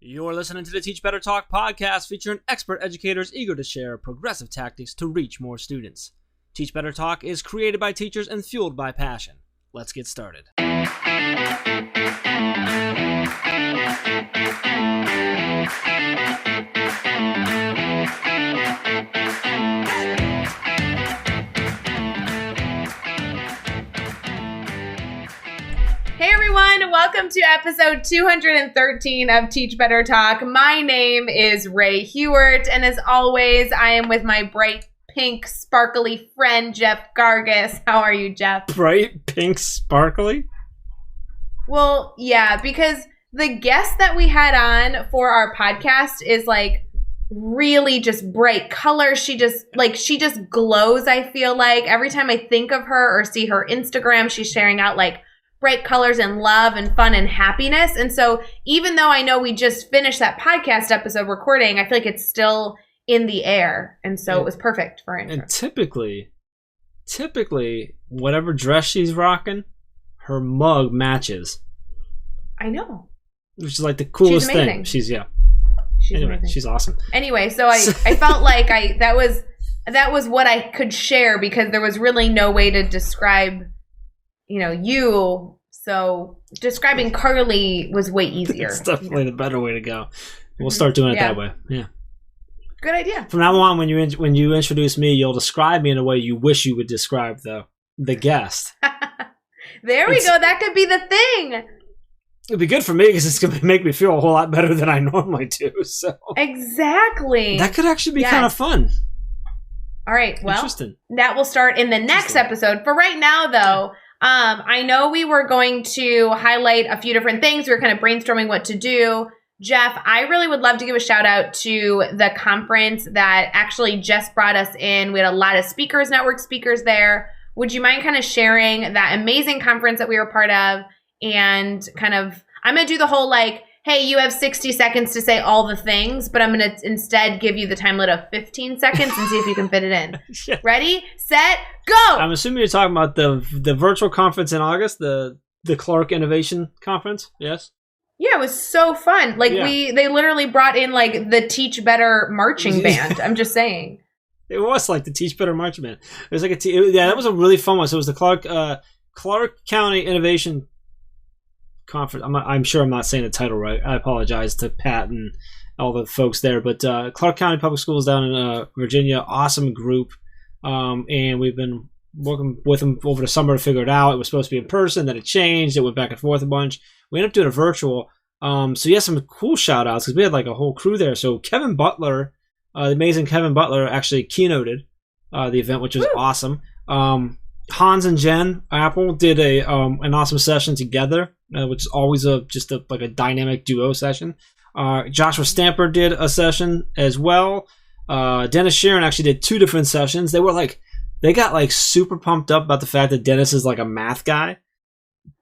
You're listening to the Teach Better Talk podcast featuring expert educators eager to share progressive tactics to reach more students. Teach Better Talk is created by teachers and fueled by passion. Let's get started. Hey everyone, welcome to episode 213 of Teach Better Talk. My name is Ray Hewart, and as always, I am with my bright pink sparkly friend, Jeff Gargis. How are you, Jeff? Bright pink sparkly? Well, yeah, because the guest that we had on for our podcast is like really just bright colors. She just glows, I feel like. Every time I think of her or see her Instagram, she's sharing out like bright colors and love and fun and happiness. And so even though I know we just finished that podcast episode recording, I feel like it's still in the air. And so it was perfect for intro. And typically, whatever dress she's rocking, her mug matches. I know. Which is like the coolest thing. She's amazing. She's awesome. Anyway, so I felt like that was what I could share because there was really no way to describe you. So describing Carly was way easier. It's definitely the better way to go. We'll start doing it that way. Yeah. Good idea. From now on, when you introduce me, you'll describe me in a way you wish you would describe the guest. There we go. That could be the thing. It'd be good for me because it's going to make me feel a whole lot better than I normally do. So exactly. That could actually be kind of fun. All right. Well, that will start in the next episode. For right now, though, I know we were going to highlight a few different things. We were kind of brainstorming what to do. Jeff, I really would love to give a shout out to the conference that actually just brought us in. We had a lot of speakers, network speakers there. Would you mind kind of sharing that amazing conference that we were part of? And kind of, I'm going to do the whole hey, you have 60 seconds to say all the things, but I'm going to instead give you the time limit of 15 seconds and see if you can fit it in. Yeah. Ready, set, go! I'm assuming you're talking about the virtual conference in August, the Clark Innovation Conference, yes? Yeah, it was so fun. They literally brought in the Teach Better marching band. I'm just saying. It was like the Teach Better marching band. It was like that was a really fun one. So it was the Clark County Innovation Conference. I'm sure I'm not saying the title right. I apologize to Pat and all the folks there. But Clark County Public Schools down in Virginia, awesome group. And we've been working with them over the summer to figure it out. It was supposed to be in person, then it changed. It went back and forth a bunch. We ended up doing a virtual. So yeah, some cool shout outs because we had a whole crew there. So Kevin Butler, the amazing Kevin Butler, actually keynoted the event, which was awesome. Hans and Jen Apple did an awesome session together, which is always just a dynamic duo session. Joshua Stamper did a session as well. Dennis Sharon actually did two different sessions. They got super pumped up about the fact that Dennis is a math guy.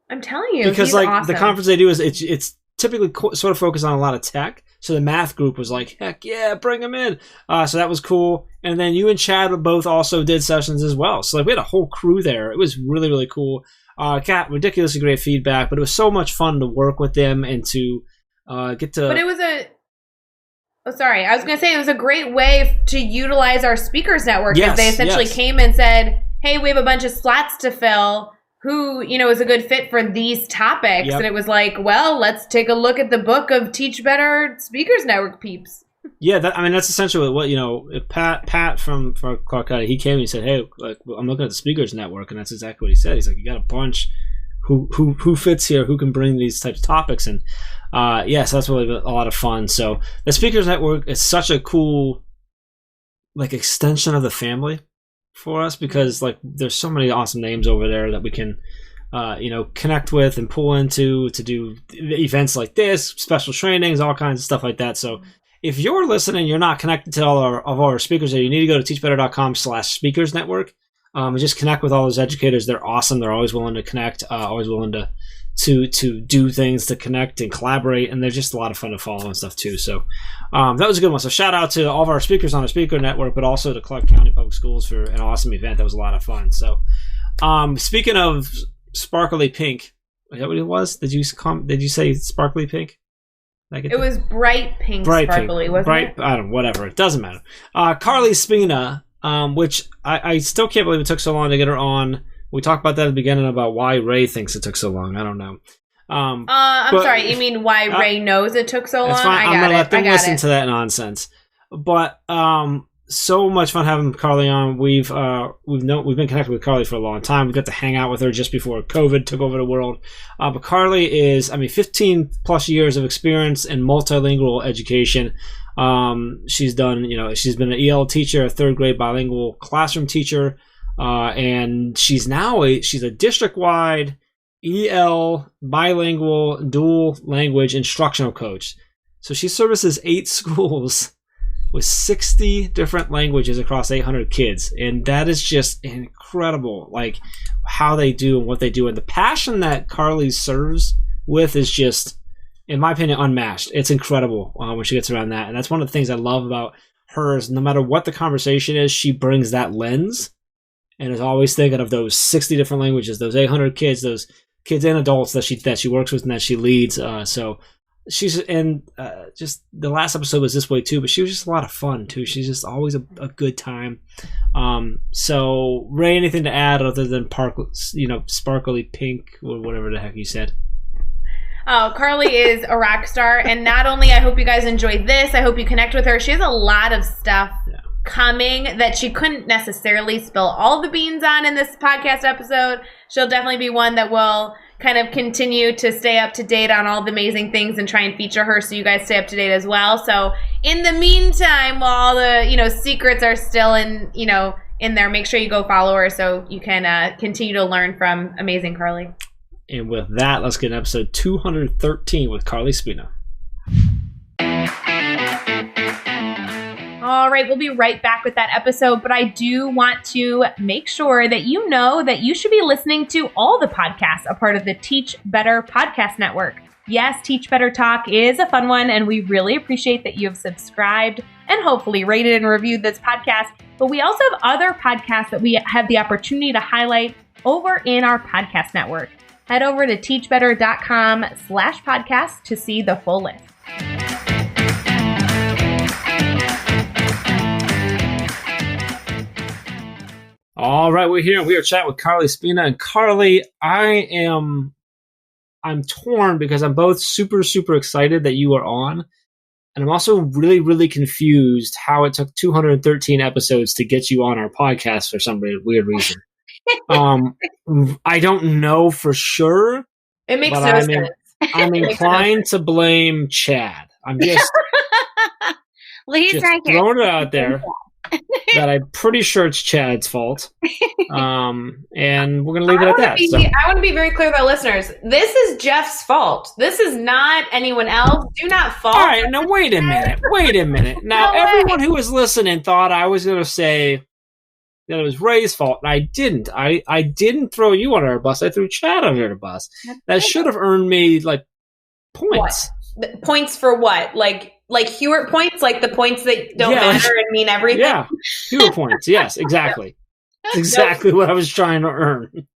I'm telling you, because he's awesome. The conference they do is it's typically sort of focused on a lot of tech. So the math group was heck yeah, bring him in. So that was cool. And then you and Chad both also did sessions as well. So we had a whole crew there. It was really, really cool. Got ridiculously great feedback, but it was so much fun to work with them and to get to. But it was I was going to say it was a great way to utilize our speakers network. Yes, they essentially came and said, hey, we have a bunch of slots to fill. Who, is a good fit for these topics. Yep. And it was let's take a look at the book of Teach Better Speakers Network peeps. Yeah, that's essentially what, Pat from Clark County, he came and he said, hey, I'm looking at the Speakers Network, and that's exactly what he said. He's you got a bunch who fits here, who can bring these types of topics. And so that's really a lot of fun. So the Speakers Network is such a cool, extension of the family for us because there's so many awesome names over there that we can connect with and pull into to do events like this, special trainings, all kinds of stuff like that. So if you're listening, you're not connected to all of our speakers there, you need to go to teachbetter.com/speakers network and just connect with all those educators. They're awesome. They're always willing to connect, always willing to do things, to connect and collaborate, and they're just a lot of fun to follow and stuff too. So that was a good one. So shout out to all of our speakers on our speaker network, but also to Clark County Public Schools for an awesome event. That was a lot of fun. So speaking of sparkly pink, is that what it was? Did you say sparkly pink? It was bright pink, sparkly, wasn't it? I don't know, whatever. It doesn't matter. Carly Spina, which I still can't believe it took so long to get her on. We talked about that at the beginning about why Ray thinks it took so long. I don't know. I'm sorry. You mean why Ray knows it took so long? That's fine. I'm gonna let them listen to that nonsense. But so much fun having Carly on. We've been connected with Carly for a long time. We got to hang out with her just before COVID took over the world. But Carly is, 15 plus years of experience in multilingual education. She's done, she's been an EL teacher, a third grade bilingual classroom teacher, and she's a district-wide EL bilingual dual language instructional coach. So she services 8 schools with 60 different languages across 800 kids. And that is just incredible, like how they do and what they do. And the passion that Carly serves with is just, in my opinion, unmatched. It's incredible when she gets around that. And that's one of the things I love about her is no matter what the conversation is, she brings that lens and is always thinking of those 60 different languages, those 800 kids, those kids and adults that she works with and that she leads. So she's just the last episode was this way too, but she was just a lot of fun too. She's just always a good time. So Ray, anything to add other than sparkly pink or whatever the heck you said? Oh, Carly is a rock star, and not only I hope you guys enjoy this, I hope you connect with her. She has a lot of stuff coming that she couldn't necessarily spill all the beans on in this podcast episode. She'll definitely be one that will kind of continue to stay up to date on all the amazing things and try and feature her so you guys stay up to date as well. So in the meantime, while all the secrets are still in there, make sure you go follow her so you can continue to learn from amazing Carly. And with that, let's get episode 213 with Carly Spina. All right, we'll be right back with that episode, but I do want to make sure that you know that you should be listening to all the podcasts, a part of the Teach Better Podcast Network. Yes, Teach Better Talk is a fun one, and we really appreciate that you have subscribed and hopefully rated and reviewed this podcast, but we also have other podcasts that we have the opportunity to highlight over in our podcast network. Head over to teachbetter.com/podcast to see the full list. All right, we're here and we are chatting with Carly Spina. And Carly, I'm torn because I'm both super, super excited that you are on. And I'm also really, really confused how it took 213 episodes to get you on our podcast for some weird reason. I don't know for sure. It makes no sense. I'm inclined to blame Chad. I'm just, he's right here. Throwing it out there. That I'm pretty sure it's Chad's fault. And we're going to leave it at that. I want to be very clear with our listeners. This is Jeff's fault. This is not anyone else. Do not fault. All right, now wait a minute. Now, everyone who was listening thought I was going to say that it was Ray's fault, and I didn't. I didn't throw you under a bus. I threw Chad under the bus. That should have earned me, points. What? Points for what? Like Hewitt points? Like the points that don't matter and mean everything? Yeah, Hewitt points. Yes, exactly. That's exactly what I was trying to earn.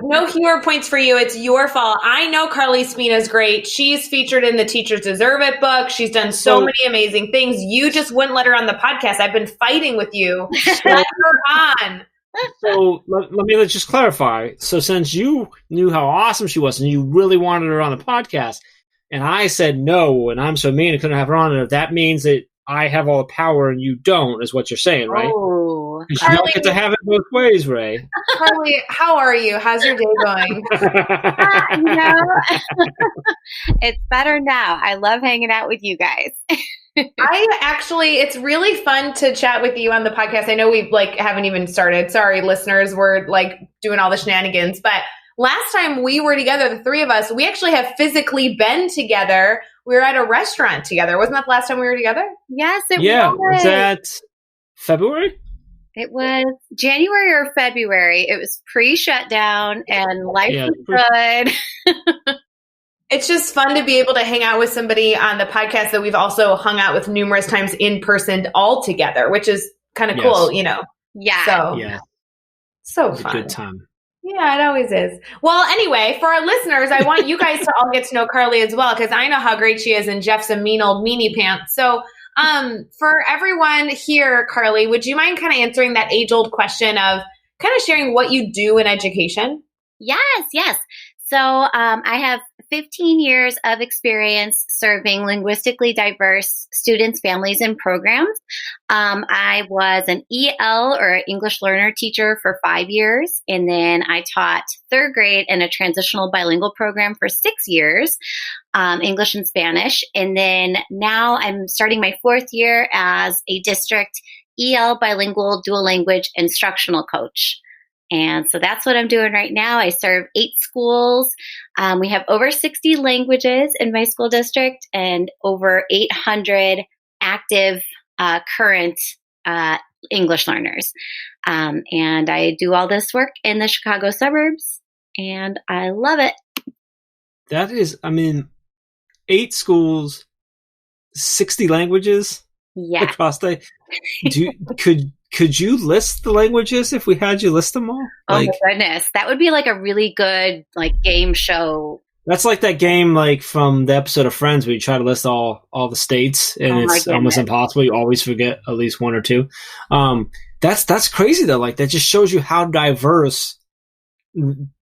No Hewitt points for you. It's your fault. I know Carly Spina's great. She's featured in the Teachers Deserve It book. She's done so many amazing things. You just wouldn't let her on the podcast. I've been fighting with you. Let her on. So let's just clarify. So since you knew how awesome she was and you really wanted her on the podcast, and I said no, and I'm so mean I couldn't have her on it, that means that I have all the power and you don't, is what you're saying, right? Oh, you don't get to have it both ways, Ray. Carly, how are you? How's your day going? It's better now. I love hanging out with you guys. It's really fun to chat with you on the podcast. I know we haven't even started. Sorry, listeners, we're doing all the shenanigans, but last time we were together, the three of us, we actually have physically been together. We were at a restaurant together. Wasn't that the last time we were together? Yes, it was. Yeah, was that February? It was January or February. It was pre-shutdown and life was good. It's just fun to be able to hang out with somebody on the podcast that we've also hung out with numerous times in person all together, which is kind of cool, Yeah. So fun. Good time. Yeah, it always is. Well, anyway, for our listeners, I want you guys to all get to know Carly as well, because I know how great she is, and Jeff's a mean old meanie pants. So for everyone here, Carly, would you mind kind of answering that age-old question of kind of sharing what you do in education? Yes. So I have 15 years of experience serving linguistically diverse students, families, and programs. I was an EL or English learner teacher for 5 years, and then I taught third grade in a transitional bilingual program for 6 years, English and Spanish. And then now I'm starting my 4th year as a district EL bilingual dual language instructional coach. And so that's what I'm doing right now. I serve 8 schools. We have over 60 languages in my school district and over 800 active current English learners. And I do all this work in the Chicago suburbs, and I love it. That is, 8 schools, 60 languages across the... Could you list the languages if we had you list them all? Oh my goodness. That would be like a really good game show. That's like that game from the episode of Friends where you try to list all the states, and it's almost impossible. You always forget at least 1 or 2. That's crazy though. That just shows you how diverse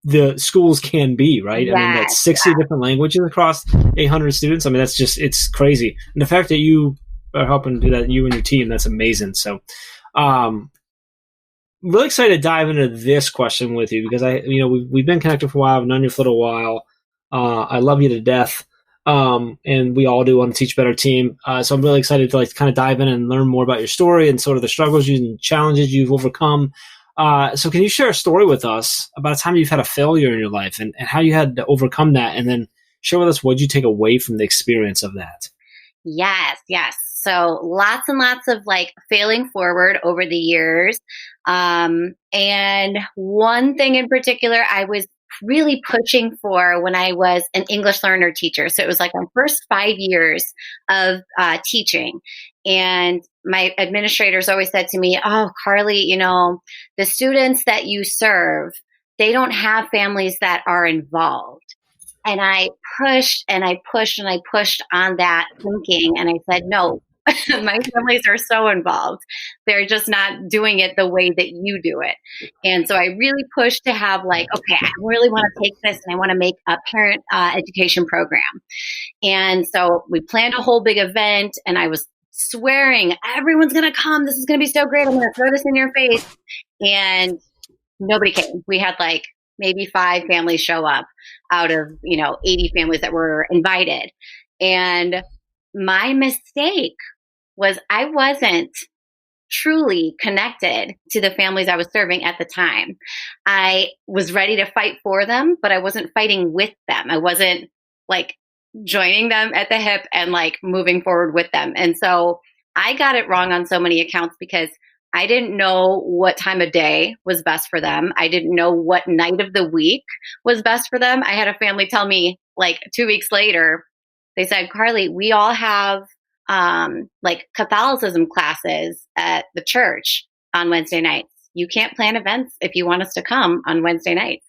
the schools can be, right? Yes, that's 60 different languages across 800 students. That's just, it's crazy. And the fact that you are helping do that, you and your team, that's amazing. So, really excited to dive into this question with you because we've been connected for a while. I've known you for a little while. I love you to death. And we all do want to teach better team. So I'm really excited to kind of dive in and learn more about your story and sort of the struggles and challenges you've overcome. So can you share a story with us about a time you've had a failure in your life and how you had to overcome that, and then share with us what you take away from the experience of that? Yes. So lots and lots of failing forward over the years. And one thing in particular I was really pushing for when I was an English learner teacher. So it was my first 5 years of teaching. And my administrators always said to me, "Oh, Carly, the students that you serve, they don't have families that are involved." And I pushed and I pushed and I pushed on that thinking. And I said, "No, my families are so involved. They're just not doing it the way that you do it." And so I really pushed to have okay, I really want to take this and I want to make a parent education program. And so we planned a whole big event, and I was swearing, everyone's going to come. This is going to be so great. I'm going to throw this in your face. And nobody came. We had maybe 5 families show up out of, 80 families that were invited. And my mistake was I wasn't truly connected to the families I was serving at the time. I was ready to fight for them, but I wasn't fighting with them. I wasn't joining them at the hip and moving forward with them. And so I got it wrong on so many accounts because I didn't know what time of day was best for them. I didn't know what night of the week was best for them. I had a family tell me 2 weeks later, they said, "Carly, we all have Catholicism classes at the church on Wednesday nights. You can't plan events if you want us to come on Wednesday nights."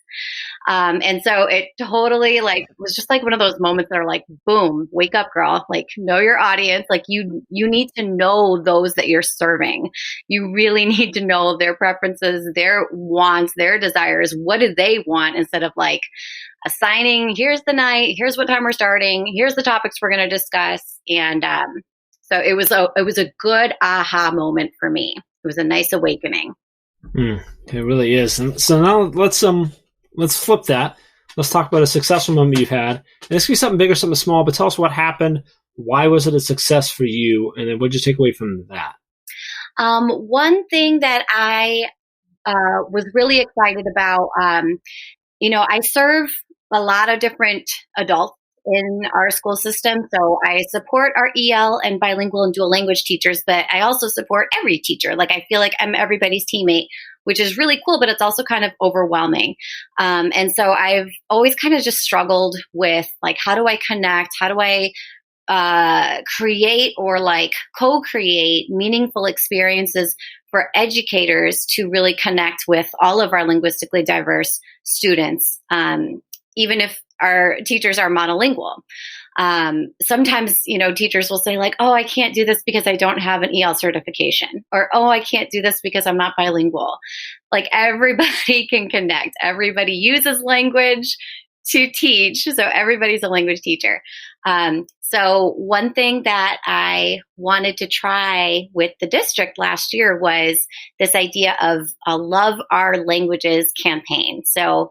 And so it totally was just one of those moments that are boom, wake up, girl, know your audience. You need to know those that you're serving. You really need to know their preferences, their wants, their desires. What do they want, instead of assigning, here's the night, here's what time we're starting, here's the topics we're going to discuss. And so it was a good aha moment for me. It was a nice awakening. It really is. And so now let's flip that. Let's talk about a successful moment you've had. And this could be something big or something small, but tell us what happened. Why was it a success for you? And then what did you take away from that? One thing that I was really excited about, I serve a lot of different adults in our school system. So I support our EL and bilingual and dual language teachers, but I also support every teacher. I feel like I'm everybody's teammate, which is really cool, but it's also kind of overwhelming. And so I've always kind of just struggled with how do I connect? How do I create or co-create meaningful experiences for educators to really connect with all of our linguistically diverse students, even if our teachers are monolingual. Sometimes, teachers will say like, oh, I can't do this because I don't have an EL certification, or, oh, I can't do this because I'm not bilingual. Like, everybody can connect. Everybody uses language to teach. So everybody's a language teacher. So one thing that I wanted to try with the district last year was this idea of a Love Our Languages campaign. So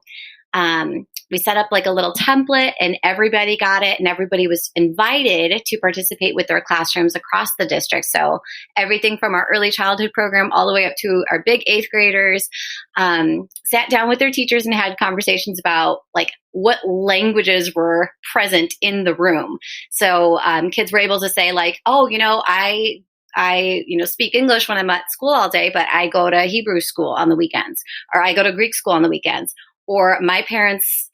we set up like a little template, and everybody got it, and everybody was invited to participate with their classrooms across the district. So everything from our early childhood program all the way up to our big 8th graders sat down with their teachers and had conversations about like what languages were present in the room. So kids were able to say like, oh, I speak English when I'm at school all day, but I go to Hebrew school on the weekends, or I go to Greek school on the weekends. Or my parents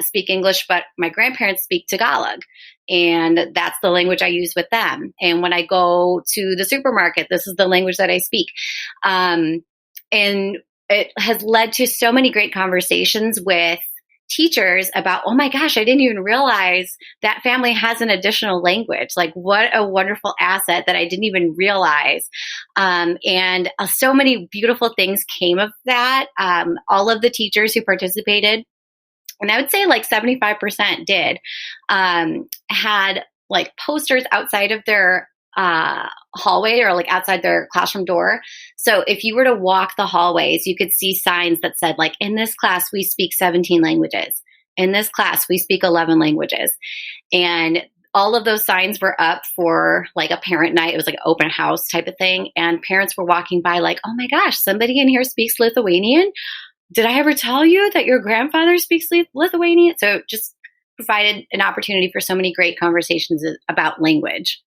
speak English, but my grandparents speak Tagalog, and that's the language I use with them. And when I go to the supermarket, this is the language that I speak. And it has led to so many great conversations with teachers about, oh my gosh, I didn't even realize that family has an additional language. Like, what a wonderful asset that I didn't even realize. And so many beautiful things came of that. All of the teachers who participated, and I would say like 75% did, had like posters outside of their hallway or like outside their classroom door. So if you were to walk the hallways, you could see signs that said like, in this class, we speak 17 languages. In this class, we speak 11 languages. And all of those signs were up for like a parent night. It was like an open house type of thing. And parents were walking by like, oh my gosh, somebody in here speaks Lithuanian. Did I ever tell you that your grandfather speaks Lithuanian? So it just provided an opportunity for so many great conversations about language.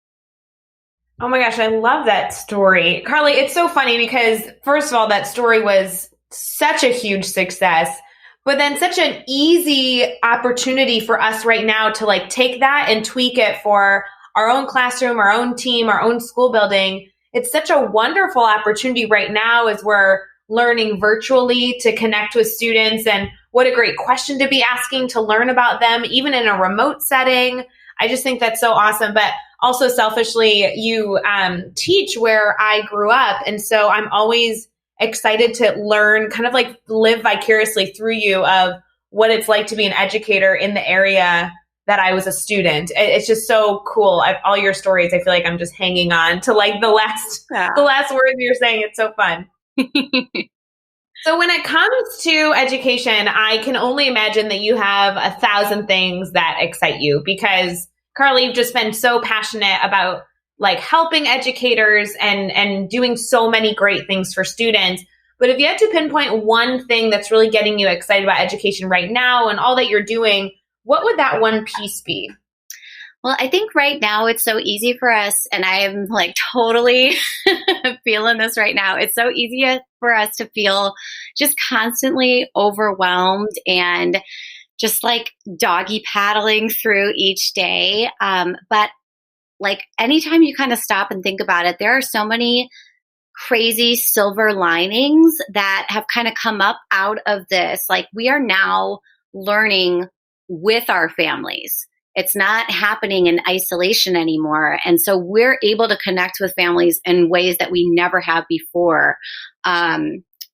Oh my gosh, I love that story. Carly, it's so funny because, first of all, that story was such a huge success, but then such an easy opportunity for us right now to like take that and tweak it for our own classroom, our own team, our own school building. It's such a wonderful opportunity right now as we're learning virtually to connect with students, and what a great question to be asking to learn about them, even in a remote setting. I just think that's so awesome. But also selfishly, you teach where I grew up. And so I'm always excited to learn, kind of like live vicariously through you, of what it's like to be an educator in the area that I was a student. It's just so cool. All your stories, I feel like I'm just hanging on to like the last words you're saying. It's so fun. So when it comes to education, I can only imagine that you have 1,000 things that excite you, because Carly, you've just been so passionate about like helping educators and doing so many great things for students. But if you had to pinpoint one thing that's really getting you excited about education right now and all that you're doing, what would that one piece be? Well, I think right now it's so easy for us, and I am like totally feeling this right now. It's so easy for us to feel just constantly overwhelmed and just like doggy paddling through each day. But like anytime you kind of stop and think about it, there are so many crazy silver linings that have kind of come up out of this. Like, we are now learning with our families. It's not happening in isolation anymore. And so we're able to connect with families in ways that we never have before.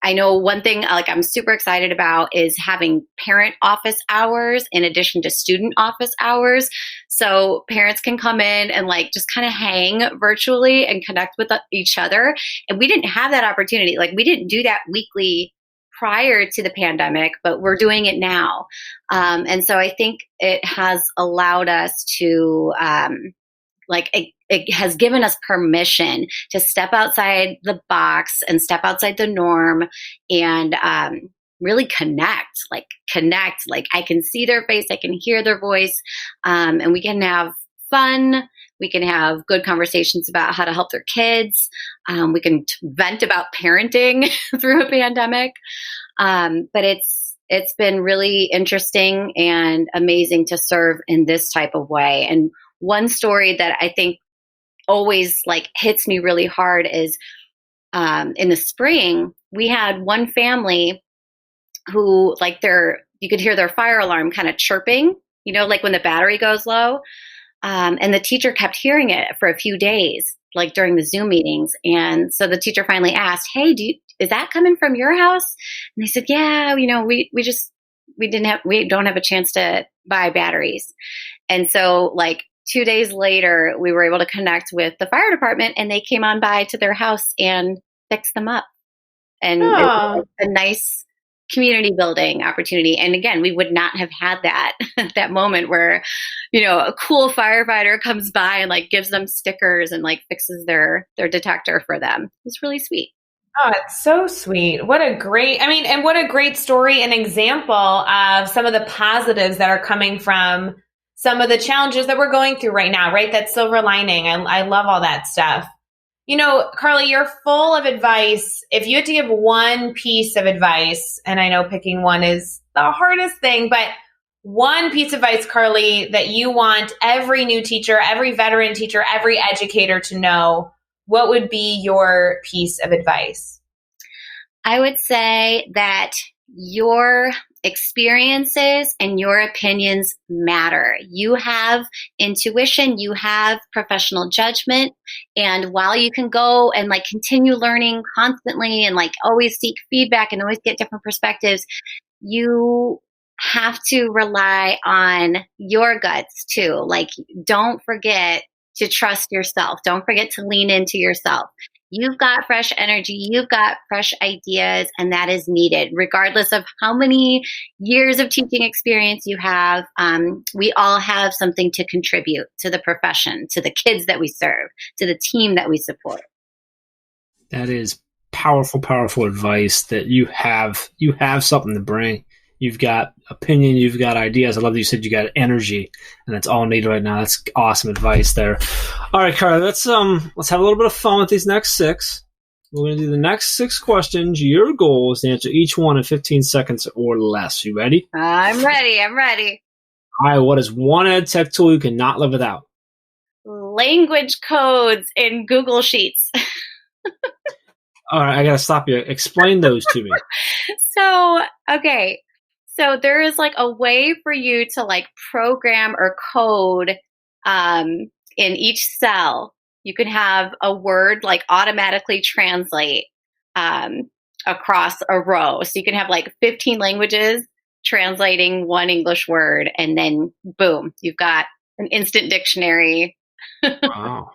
I know one thing like I'm super excited about is having parent office hours in addition to student office hours. So parents can come in and like just kind of hang virtually and connect with each other. And we didn't have that opportunity. Like, we didn't do that weekly prior to the pandemic, but we're doing it now. And so I think it has allowed us to it has given us permission to step outside the box and step outside the norm and really connect. Like, I can see their face, I can hear their voice, and we can have fun. We can have good conversations about how to help their kids. We can vent about parenting through a pandemic. But it's been really interesting and amazing to serve in this type of way. And one story that I think always like hits me really hard is in the spring, we had one family who you could hear their fire alarm kind of chirping, like when the battery goes low. And the teacher kept hearing it for a few days, like during the Zoom meetings. And so the teacher finally asked, "Hey, is that coming from your house?" And they said, "Yeah, we don't have a chance to buy batteries." And so 2 days later, we were able to connect with the fire department, and they came on by to their house and fixed them up. And it was a nice community building opportunity. And again, we would not have had that moment where, a cool firefighter comes by and gives them stickers and fixes their detector for them. It was really sweet. Oh, it's so sweet. What a great story and example of some of the positives that are coming from some of the challenges that we're going through right now, right? That silver lining. I love all that stuff. Carly, you're full of advice. If you had to give one piece of advice, and I know picking one is the hardest thing, but one piece of advice, Carly, that you want every new teacher, every veteran teacher, every educator to know, what would be your piece of advice? I would say that your experiences and your opinions matter. You have intuition, you have professional judgment, and while you can go and continue learning constantly and always seek feedback and always get different perspectives, you have to rely on your guts too. Don't forget to trust yourself. Don't forget to lean into yourself. You've got fresh energy, you've got fresh ideas, and that is needed. Regardless of how many years of teaching experience you have, we all have something to contribute to the profession, to the kids that we serve, to the team that we support. That is powerful, powerful advice, that you have something to bring. You've got opinion, you've got ideas. I love that you said you got energy, and that's all needed right now. That's awesome advice there. All right, Carly, let's have a little bit of fun with these next 6. We're going to do the next 6 questions. Your goal is to answer each one in 15 seconds or less. You ready? I'm ready. All right, what is one EdTech tool you cannot live without? Language codes in Google Sheets. All right, I got to stop you. Explain those to me. Okay. So there is a way for you to program or code in each cell. You can have a word automatically translate across a row. So you can have 15 languages translating one English word, and then boom, you've got an instant dictionary. Wow.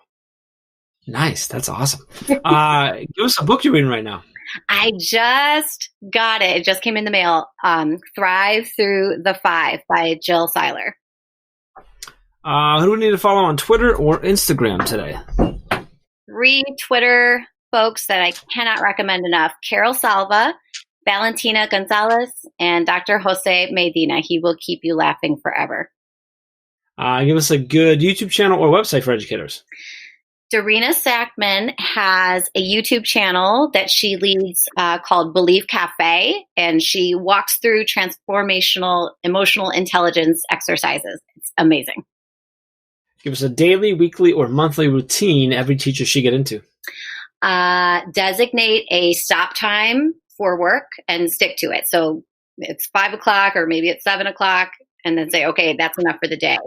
Nice. That's awesome. Give us a book you're reading right now. I just got it. It just came in the mail. Thrive Through the 5 by Jill Seiler. Who do we need to follow on Twitter or Instagram today? 3 Twitter folks that I cannot recommend enough. Carol Salva, Valentina Gonzalez, and Dr. Jose Medina. He will keep you laughing forever. Give us a good YouTube channel or website for educators. Darina Sackman has a YouTube channel that she leads called Believe Cafe, and she walks through transformational emotional intelligence exercises. It's amazing. Give us a daily, weekly, or monthly routine every teacher should get into. Designate a stop time for work and stick to it. So it's 5 o'clock or maybe it's 7 o'clock, and then say, okay, that's enough for the day.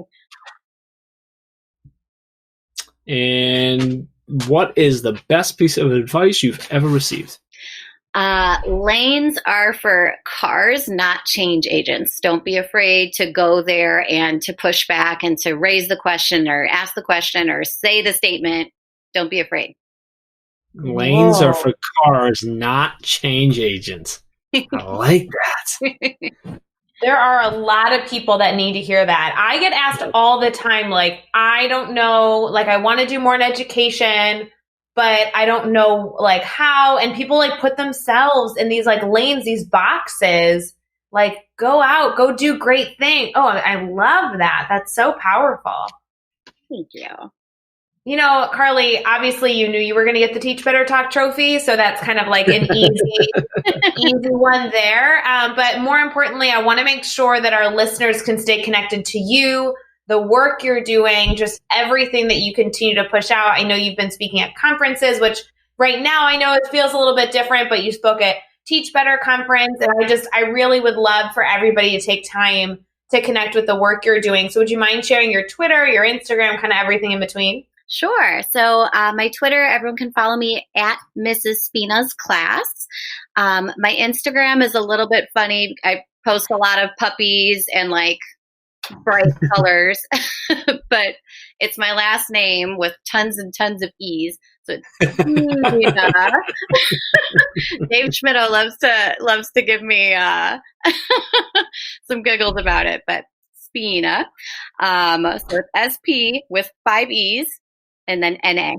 And what is the best piece of advice you've ever received? Lanes are for cars, not change agents. Don't be afraid to go there and to push back and to raise the question or ask the question or say the statement. Don't be afraid. Lanes are for cars, not change agents. I like that. There are a lot of people that need to hear that. I get asked all the time, I don't know, I want to do more in education, but I don't know, how. And people, put themselves in these, lanes, these boxes, go out, go do great things. Oh, I love that. That's so powerful. Thank you. Carly, obviously you knew you were going to get the Teach Better Talk trophy, so that's kind of an easy one there. But more importantly, I want to make sure that our listeners can stay connected to you, the work you're doing, just everything that you continue to push out. I know you've been speaking at conferences, which right now, I know it feels a little bit different, but you spoke at Teach Better conference, and I really would love for everybody to take time to connect with the work you're doing. So would you mind sharing your Twitter, your Instagram, kind of everything in between? Sure. So my Twitter, everyone can follow me at Mrs. Spina's Class. My Instagram is a little bit funny. I post a lot of puppies and like bright colors, but it's my last name with tons and tons of E's. So it's Spina. Dave Schmitto loves to give me some giggles about it, but Spina. So it's SP with 5 E's and then NA.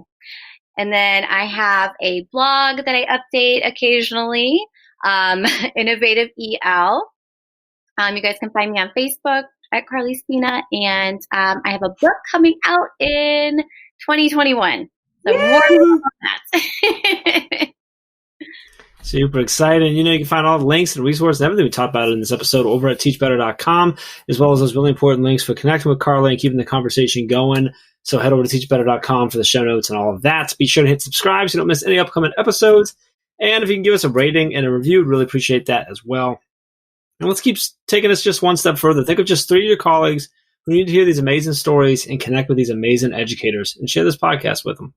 And then I have a blog that I update occasionally, Innovative EL. You guys can find me on Facebook at Carly Spina, and I have a book coming out in 2021. So more on that. Super exciting. You can find all the links and resources and everything we talked about in this episode over at teachbetter.com, as well as those really important links for connecting with Carly and keeping the conversation going. So head over to teachbetter.com for the show notes and all of that. Be sure to hit subscribe so you don't miss any upcoming episodes. And if you can give us a rating and a review, we'd really appreciate that as well. And let's keep taking this just one step further. Think of just 3 of your colleagues who need to hear these amazing stories and connect with these amazing educators and share this podcast with them.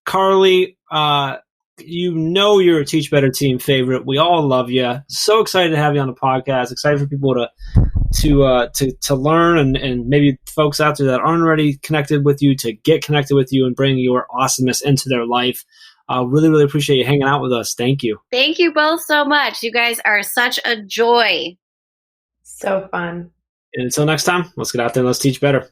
Carly, you're a Teach Better team favorite. We all love you. So excited to have you on the podcast. Excited for people to learn and maybe folks out there that aren't already connected with you to get connected with you and bring your awesomeness into their life. Really, really appreciate you hanging out with us. Thank you. Thank you both so much. You guys are such a joy. So fun. And until next time, let's get out there and let's teach better.